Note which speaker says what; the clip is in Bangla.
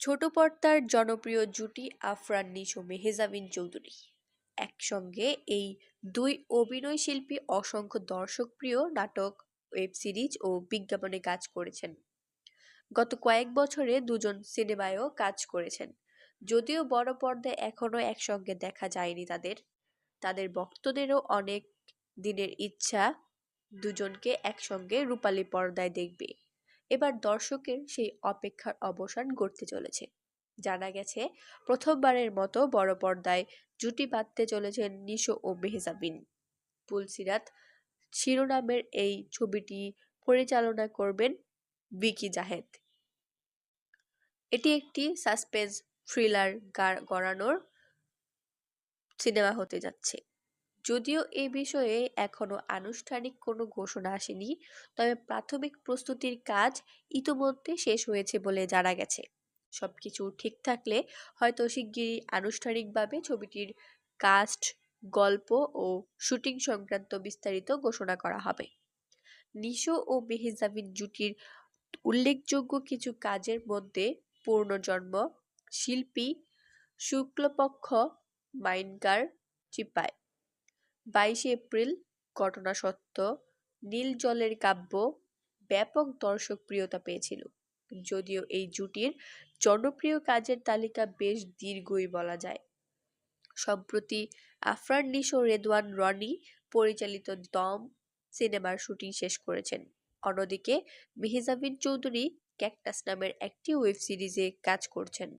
Speaker 1: ছোট পর্দার জনপ্রিয় জুটি আফরান নিশো মেহজাবিন চৌধুরী। একসঙ্গে এই দুই অভিনয় শিল্পী অসংখ্য দর্শকপ্রিয় নাটক, ওয়েব সিরিজ ও বিজ্ঞাপনে কাজ করেছেন। গত কয়েক বছরে দুজন সিনেমায়ও কাজ করেছেন। যদিও বড় পর্দায় এখনো একসঙ্গে দেখা যায়নি তাদের। তাদের ভক্তদেরও অনেক দিনের ইচ্ছা দুজনকে একসঙ্গে রূপালী পর্দায় দেখবে। এবার দর্শকের সেই অপেক্ষার অবসান ঘটতে চলেছে। জানা গেছে, প্রথমবারের মতো বড় পর্দায় জুটি বাঁধতে চলেছেন নিশো ও মেহজাবিন। পুলসিরাত শিরোনামের এই ছবিটি পরিচালনা করবেন ভিকি জাহেদ। এটি একটি সাসপেন্স থ্রিলার গড়ানোর সিনেমা হতে যাচ্ছে। যদিও এ বিষয়ে এখনো আনুষ্ঠানিক কোনো ঘোষণা আসেনি, তবে প্রাথমিক প্রস্তুতির কাজ ইতোমধ্যে শেষ হয়েছে বলে জানা গেছে। সবকিছু ঠিক থাকলে হয়তো শিগগিরই আনুষ্ঠানিকভাবে ছবিটির কাস্ট, গল্প ও শুটিং সংক্রান্ত বিস্তারিত ঘোষণা করা হবে। নিশো ও মেহজাবিন জুটির উল্লেখযোগ্য কিছু কাজের মধ্যে পুনর্জন্ম, শিল্পী, শুক্লপক্ষ, মাইনকার, চিপায়, 22 এপ্রিল, ঘটনা সত্য, নীল জলের কাব্য ব্যাপক দর্শকপ্রিয়তা পেয়েছিল। যদিও এই জুটির জনপ্রিয় কাজের তালিকা বেশ দীর্ঘই বলা যায়। সম্প্রতি আফরান নিশো রেদওয়ান রনি পরিচালিত দম সিনেমার শুটিং শেষ করেছেন। অন্যদিকে মেহজাবিন চৌধুরী ক্যাকটাস নামের একটি ওয়েব সিরিজে কাজ করছেন।